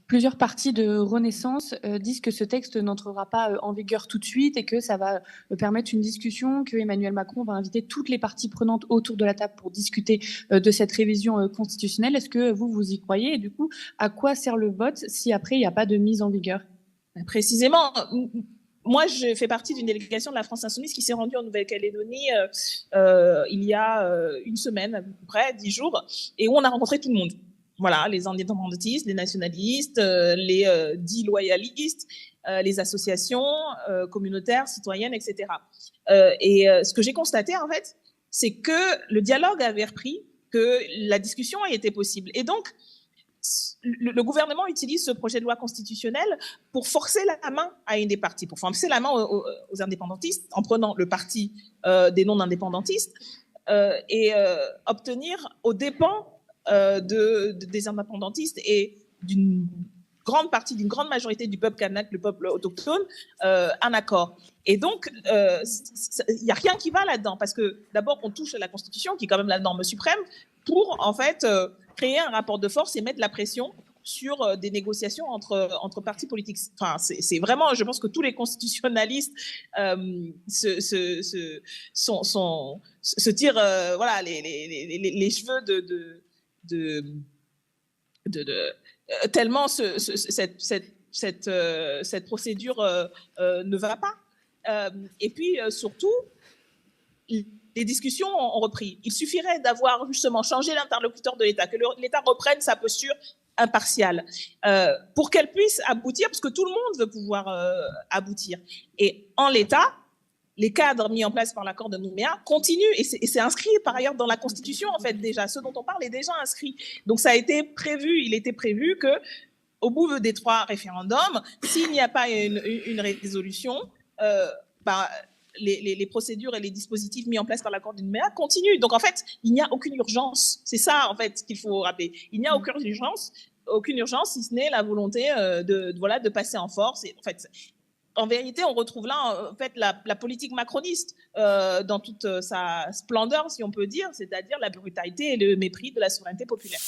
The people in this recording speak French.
Plusieurs partis de Renaissance disent que ce texte n'entrera pas en vigueur tout de suite et que ça va permettre une discussion, que Emmanuel Macron va inviter toutes les parties prenantes autour de la table pour discuter de cette révision constitutionnelle. Est-ce que vous y croyez? Et du coup, à quoi sert le vote si après il n'y a pas de mise en vigueur? Précisément, moi je fais partie d'une délégation de la France Insoumise qui s'est rendue en Nouvelle-Calédonie il y a une semaine, à peu près 10 jours, et où on a rencontré tout le monde. Voilà, les indépendantistes, les nationalistes, les dits loyalistes, les associations communautaires, citoyennes, etc. Ce que j'ai constaté, en fait, c'est que le dialogue avait repris, que la discussion était possible. Et donc, le gouvernement utilise ce projet de loi constitutionnelle pour forcer la main à une des parties, pour forcer la main aux indépendantistes, en prenant le parti des non-indépendantistes, et obtenir aux dépens des indépendantistes et d'une grande majorité du peuple kanak, le peuple autochtone, un accord. Et donc, il n'y a rien qui va là-dedans, parce que d'abord, on touche à la Constitution, qui est quand même la norme suprême, pour en fait créer un rapport de force et mettre la pression sur des négociations entre partis politiques. Enfin, c'est vraiment, je pense que tous les constitutionnalistes se tirent voilà, les cheveux tellement cette procédure ne va pas. Et puis, surtout, les discussions ont repris. Il suffirait d'avoir justement changé l'interlocuteur de l'État, que l'État reprenne sa posture impartiale, pour qu'elle puisse aboutir, parce que tout le monde veut pouvoir aboutir. Et en l'État, les cadres mis en place par l'accord de Nouméa continuent, et c'est inscrit par ailleurs dans la Constitution, en fait, déjà. Ce dont on parle est déjà inscrit. Donc ça a été prévu, il était prévu que, au bout des 3 référendums, s'il n'y a pas une résolution, les procédures et les dispositifs mis en place par l'accord de Nouméa continuent. Donc en fait, il n'y a aucune urgence. C'est ça, en fait, qu'il faut rappeler. Il n'y a aucune urgence, si ce n'est la volonté de passer en force. Et, en fait, en vérité, on retrouve là en fait la politique macroniste dans toute sa splendeur, si on peut dire, c'est-à-dire la brutalité et le mépris de la souveraineté populaire.